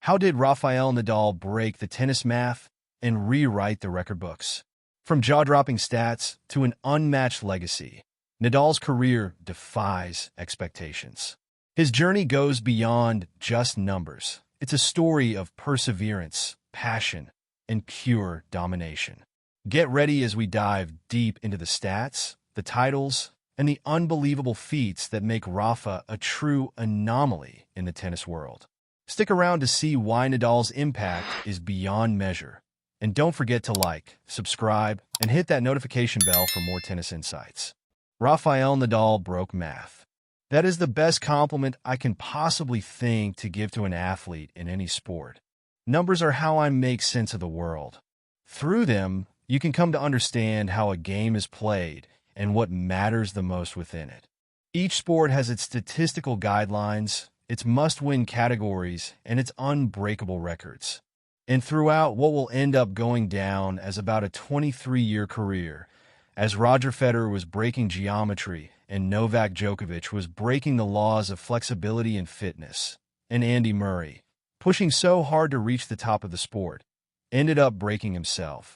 How did Rafael Nadal break the tennis math and rewrite the record books? From jaw-dropping stats to an unmatched legacy, Nadal's career defies expectations. His journey goes beyond just numbers. It's a story of perseverance, passion, and pure domination. Get ready as we dive deep into the stats, the titles, and the unbelievable feats that make Rafa a true anomaly in the tennis world. Stick around to see why Nadal's impact is beyond measure. And don't forget to like, subscribe, and hit that notification bell for more tennis insights. Rafael Nadal broke math. That is the best compliment I can possibly think to give to an athlete in any sport. Numbers are how I make sense of the world. Through them, you can come to understand how a game is played and what matters the most within it. Each sport has its statistical guidelines, its must-win categories, and its unbreakable records. And throughout what will end up going down as about a 23-year career, as Roger Federer was breaking geometry and Novak Djokovic was breaking the laws of flexibility and fitness, and Andy Murray, pushing so hard to reach the top of the sport, ended up breaking himself.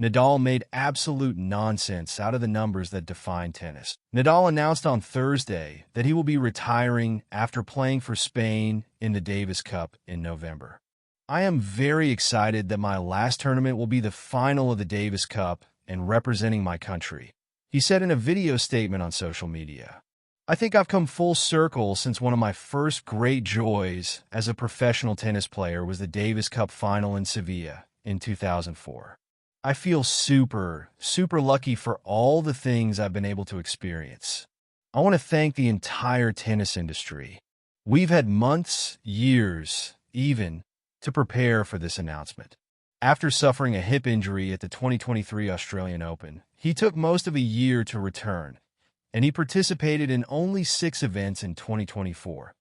Nadal made absolute nonsense out of the numbers that define tennis. Nadal announced on Thursday that he will be retiring after playing for Spain in the Davis Cup in November. I am very excited that my last tournament will be the final of the Davis Cup and representing my country, he said in a video statement on social media. I think I've come full circle since one of my first great joys as a professional tennis player was the Davis Cup final in Sevilla in 2004. I feel super lucky for all the things I've been able to experience. I want to thank the entire tennis industry. We've had months, years, even, to prepare for this announcement. After suffering a hip injury at the 2023 Australian Open, he took most of a year to return, and he participated in only 6 events in 2024.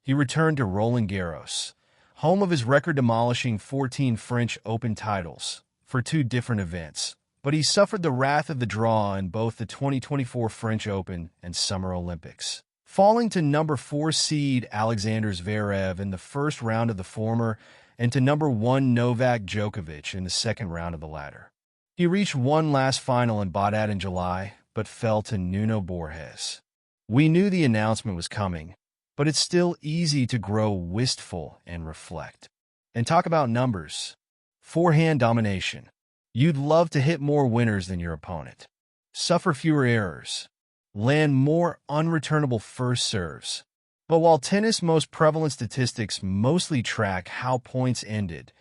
He returned to Roland Garros, home of his record-demolishing 14 French Open titles, for 2 different events, but he suffered the wrath of the draw in both the 2024 French Open and Summer Olympics, falling to number 4 seed Alexander Zverev in the first round of the former and to number 1 Novak Djokovic in the second round of the latter. He reached one last final in Baghdad in July, but fell to Nuno Borges. We knew the announcement was coming, but it's still easy to grow wistful and reflect. And talk about numbers. Forehand domination. You'd love to hit more winners than your opponent. Suffer fewer errors. Land more unreturnable first serves. But while tennis' most prevalent statistics mostly track how points ended,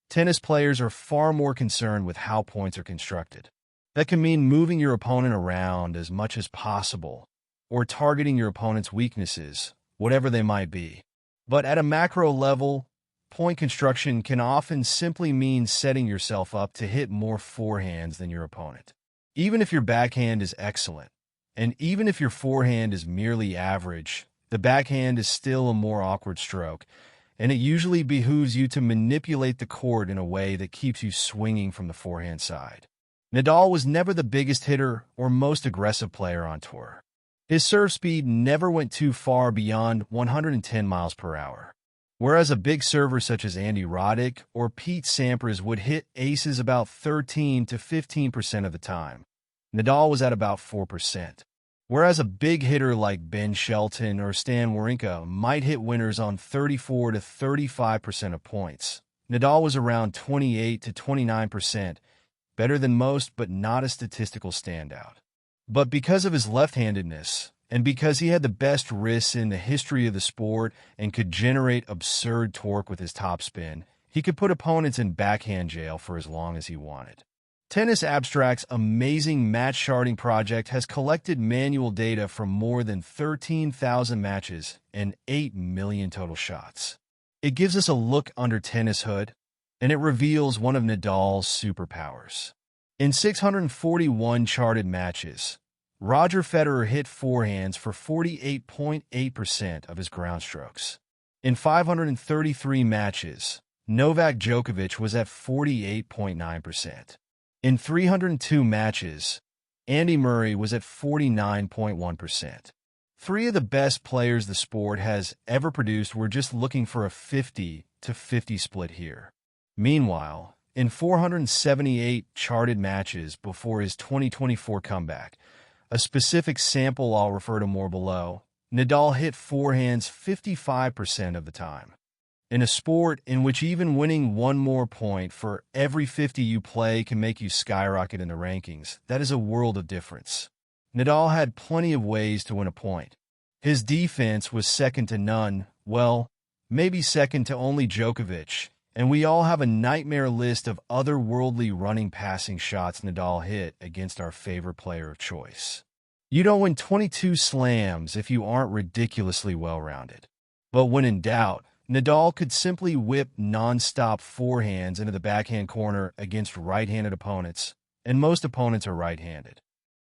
tennis players are far more concerned with how points are constructed. That can mean moving your opponent around as much as possible, or targeting your opponent's weaknesses, whatever they might be. But at a macro level, point construction can often simply mean setting yourself up to hit more forehands than your opponent. Even if your backhand is excellent, and even if your forehand is merely average, the backhand is still a more awkward stroke, and it usually behooves you to manipulate the court in a way that keeps you swinging from the forehand side. Nadal was never the biggest hitter or most aggressive player on tour. His serve speed never went too far beyond 110 miles per hour. Whereas a big server such as Andy Roddick or Pete Sampras would hit aces about 13 to 15% of the time, Nadal was at about 4%. Whereas a big hitter like Ben Shelton or Stan Wawrinka might hit winners on 34 to 35% of points, Nadal was around 28 to 29%, better than most but not a statistical standout. But because of his left-handedness, and because he had the best wrists in the history of the sport and could generate absurd torque with his topspin, he could put opponents in backhand jail for as long as he wanted. Tennis Abstract's amazing match charting project has collected manual data from more than 13,000 matches and 8 million total shots. It gives us a look under tennis hood, and it reveals one of Nadal's superpowers. In 641 charted matches, Roger Federer hit forehands for 48.8% of his ground strokes. In 533 matches, Novak Djokovic was at 48.9%. In 302 matches, Andy Murray was at 49.1%. Three of the best players the sport has ever produced were just looking for a 50-50 split here. Meanwhile, in 478 charted matches before his 2024 comeback, a specific sample I'll refer to more below, Nadal hit forehands 55% of the time. In a sport in which even winning one more point for every 50 you play can make you skyrocket in the rankings, that is a world of difference. Nadal had plenty of ways to win a point. His defense was second to none, well, maybe second to only Djokovic, and we all have a nightmare list of otherworldly running passing shots Nadal hit against our favorite player of choice. You don't win 22 slams if you aren't ridiculously well-rounded. But when in doubt, Nadal could simply whip non-stop forehands into the backhand corner against right-handed opponents, and most opponents are right-handed.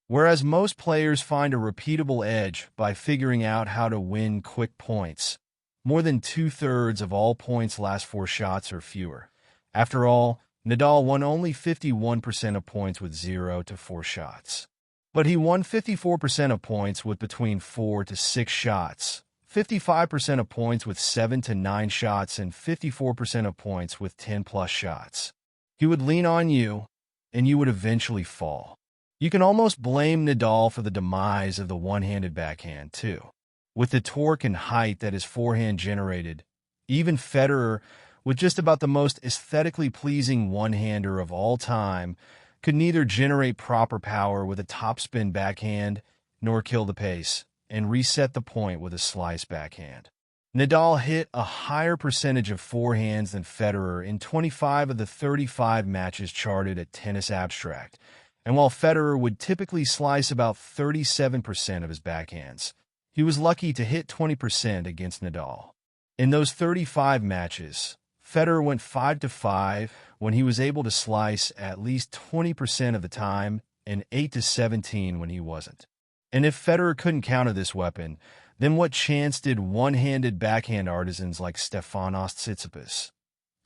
Whereas most players find a repeatable edge by figuring out how to win quick points, more than two-thirds of all points last 4 shots or fewer. After all, Nadal won only 51% of points with 0 to 4 shots. But he won 54% of points with between 4 to 6 shots, 55% of points with 7 to 9 shots, and 54% of points with 10-plus shots. He would lean on you, and you would eventually fall. You can almost blame Nadal for the demise of the one-handed backhand, too. With the torque and height that his forehand generated, even Federer, with just about the most aesthetically pleasing one-hander of all time, could neither generate proper power with a topspin backhand nor kill the pace and reset the point with a slice backhand. Nadal hit a higher percentage of forehands than Federer in 25 of the 35 matches charted at Tennis Abstract, and while Federer would typically slice about 37% of his backhands, he was lucky to hit 20% against Nadal. In those 35 matches, Federer went 5-5 when he was able to slice at least 20% of the time and 8-17 when he wasn't. And if Federer couldn't counter this weapon, then what chance did one-handed backhand artisans like Stefanos Tsitsipas,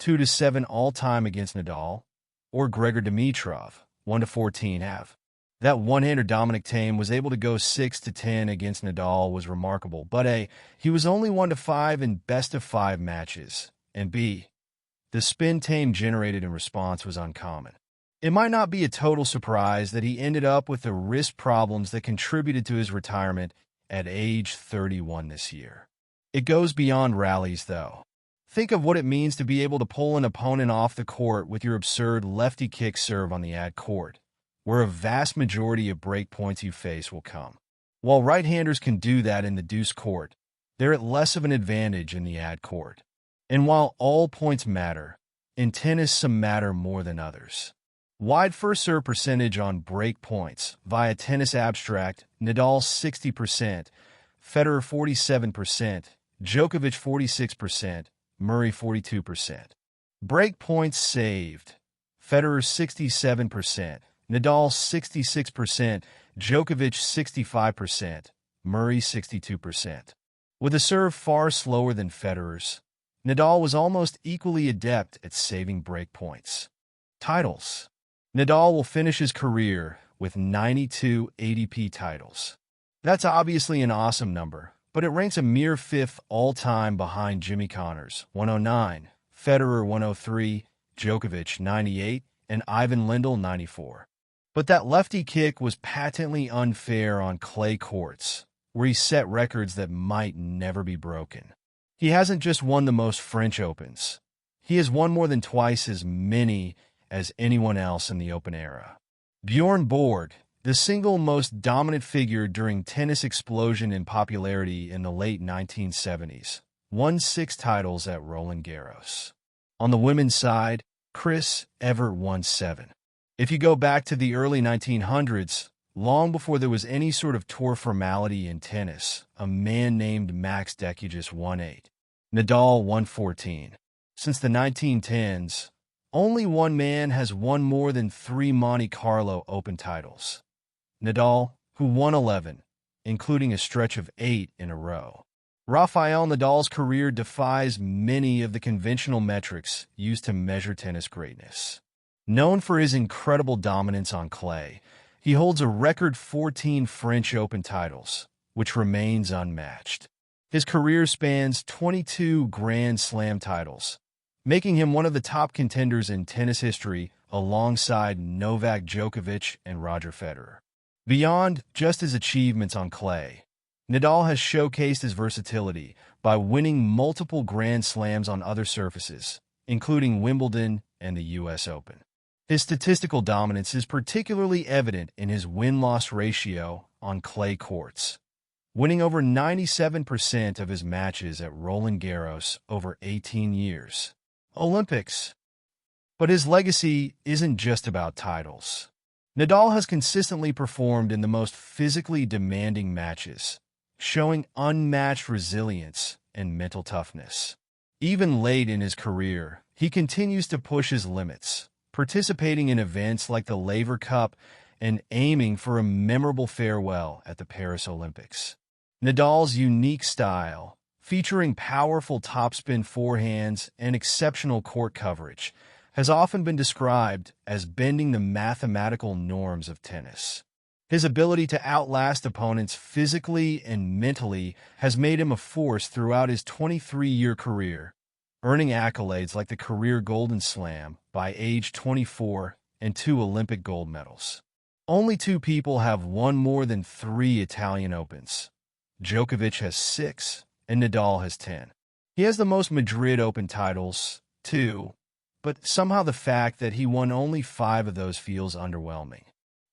2-7 all-time against Nadal, or Grigor Dimitrov, 1-14 have? That one-hander Dominic Thiem was able to go 6-10 against Nadal was remarkable, but A, he was only 1-5 in best-of-5 matches, and B, the spin Thiem generated in response was uncommon. It might not be a total surprise that he ended up with the wrist problems that contributed to his retirement at age 31 this year. It goes beyond rallies, though. Think of what it means to be able to pull an opponent off the court with your absurd lefty kick serve on the ad court, where a vast majority of break points you face will come. While right-handers can do that in the deuce court, they're at less of an advantage in the ad court. And while all points matter, in tennis some matter more than others. Wide first serve percentage on break points via Tennis Abstract, Nadal 60%, Federer 47%, Djokovic 46%, Murray 42%. Break points saved, Federer 67%, Nadal 66%, Djokovic 65%, Murray 62%. With a serve far slower than Federer's, Nadal was almost equally adept at saving break points. Titles. Nadal will finish his career with 92 ATP titles. That's obviously an awesome number, but it ranks a mere 5th all-time behind Jimmy Connors, 109, Federer, 103, Djokovic, 98, and Ivan Lendl, 94. But that lefty kick was patently unfair on clay courts, where he set records that might never be broken. He hasn't just won the most French Opens. He has won more than twice as many as anyone else in the Open era. Bjorn Borg, the single most dominant figure during tennis' explosion in popularity in the late 1970s, won 6 titles at Roland Garros. On the women's side, Chris Evert won 7. If you go back to the early 1900s, long before there was any sort of tour formality in tennis, a man named Max Decugis won 8. Nadal won 14. Since the 1910s, only one man has won more than 3 Monte Carlo Open titles. Nadal, who won 11, including a stretch of 8 in a row. Rafael Nadal's career defies many of the conventional metrics used to measure tennis greatness. Known for his incredible dominance on clay, he holds a record 14 French Open titles, which remains unmatched. His career spans 22 Grand Slam titles, making him one of the top contenders in tennis history alongside Novak Djokovic and Roger Federer. Beyond just his achievements on clay, Nadal has showcased his versatility by winning multiple Grand Slams on other surfaces, including Wimbledon and the U.S. Open. His statistical dominance is particularly evident in his win-loss ratio on clay courts, winning over 97% of his matches at Roland Garros over 18 years. Olympics. But his legacy isn't just about titles. Nadal has consistently performed in the most physically demanding matches, showing unmatched resilience and mental toughness. Even late in his career, he continues to push his limits, participating in events like the Laver Cup and aiming for a memorable farewell at the Paris Olympics. Nadal's unique style, featuring powerful topspin forehands and exceptional court coverage, has often been described as bending the mathematical norms of tennis. His ability to outlast opponents physically and mentally has made him a force throughout his 23-year career, earning accolades like the career Golden Slam by age 24 and 2 Olympic gold medals. Only 2 people have won more than 3 Italian Opens. Djokovic has 6, and Nadal has 10. He has the most Madrid Open titles, too, but somehow the fact that he won only 5 of those feels underwhelming.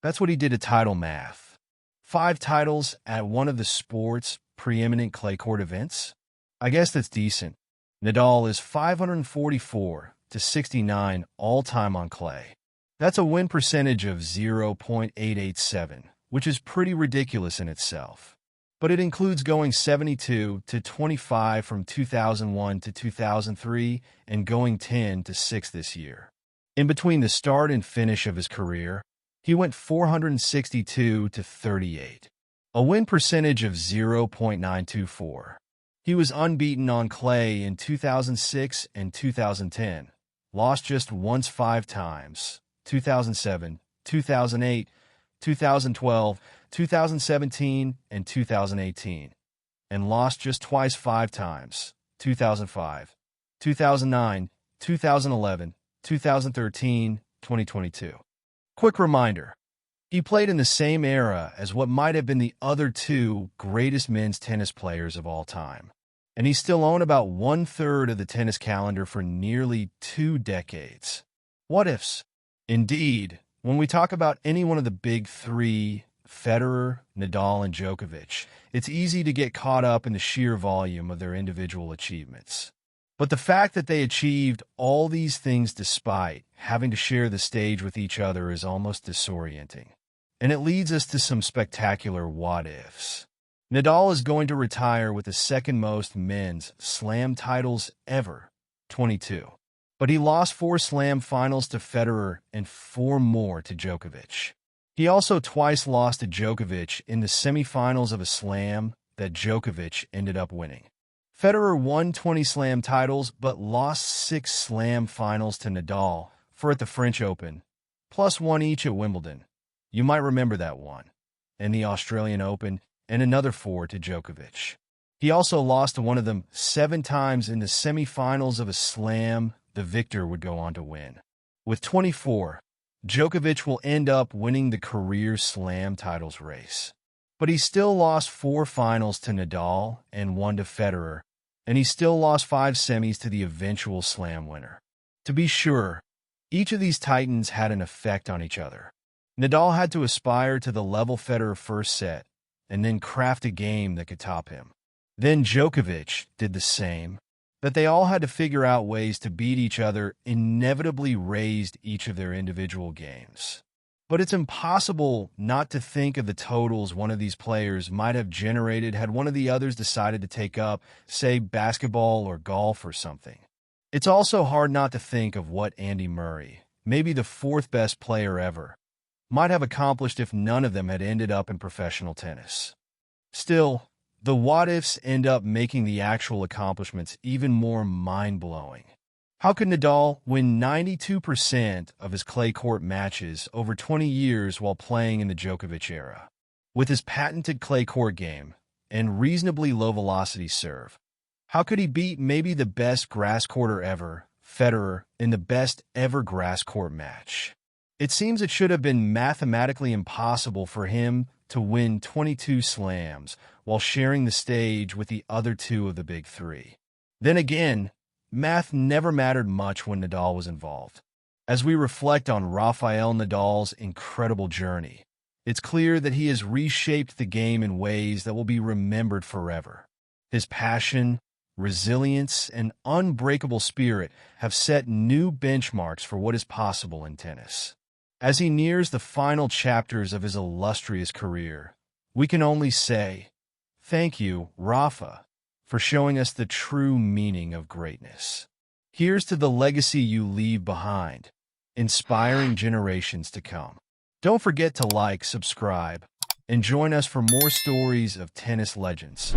That's what he did at title math. 5 titles at one of the sport's preeminent clay court events? I guess that's decent. Nadal is 544 to 69 all-time on clay. That's a win percentage of 0.887, which is pretty ridiculous in itself. But it includes going 72 to 25 from 2001 to 2003 and going 10 to 6 this year. In between the start and finish of his career, he went 462 to 38, a win percentage of 0.924. He was unbeaten on clay in 2006 and 2010, lost just once 5 times, 2007, 2008, 2012, 2017, and 2018, and lost just twice 5 times, 2005, 2009, 2011, 2013, 2022. Quick reminder, he played in the same era as what might have been the other 2 greatest men's tennis players of all time, and he still owned about 1/3 of the tennis calendar for nearly 2 decades. What ifs? Indeed, when we talk about any one of the big 3, Federer, Nadal, and Djokovic, it's easy to get caught up in the sheer volume of their individual achievements. But the fact that they achieved all these things despite having to share the stage with each other is almost disorienting. And it leads us to some spectacular what-ifs. Nadal is going to retire with the second most men's slam titles ever, 22. But he lost 4 slam finals to Federer and 4 more to Djokovic. He also twice lost to Djokovic in the semifinals of a slam that Djokovic ended up winning. Federer won 20 slam titles but lost 6 slam finals to Nadal, 4 at the French Open, plus 1 each at Wimbledon. You might remember that one, and the Australian Open, and another 4 to Djokovic. He also lost to one of them 7 times in the semifinals of a slam the victor would go on to win. With 24, Djokovic will end up winning the career slam titles race. But he still lost 4 finals to Nadal and 1 to Federer, and he still lost 5 semis to the eventual slam winner. To be sure, each of these titans had an effect on each other. Nadal had to aspire to the level Federer first set, and then craft a game that could top him. Then Djokovic did the same. That they all had to figure out ways to beat each other inevitably raised each of their individual games. But it's impossible not to think of the totals one of these players might have generated had one of the others decided to take up, say, basketball or golf or something. It's also hard not to think of what Andy Murray, maybe the 4th best player ever, might have accomplished if none of them had ended up in professional tennis. Still, the what-ifs end up making the actual accomplishments even more mind-blowing. How could Nadal win 92% of his clay court matches over 20 years while playing in the Djokovic era? With his patented clay court game, and reasonably low-velocity serve. How could he beat maybe the best grass courter ever, Federer, in the best ever grass court match? It seems it should have been mathematically impossible for him to win 22 slams while sharing the stage with the other two of the big three. Then again, math never mattered much when Nadal was involved. As we reflect on Rafael Nadal's incredible journey, it's clear that he has reshaped the game in ways that will be remembered forever. His passion, resilience, and unbreakable spirit have set new benchmarks for what is possible in tennis. As he nears the final chapters of his illustrious career, we can only say, thank you, Rafa, for showing us the true meaning of greatness. Here's to the legacy you leave behind, inspiring generations to come. Don't forget to like, subscribe, and join us for more stories of tennis legends.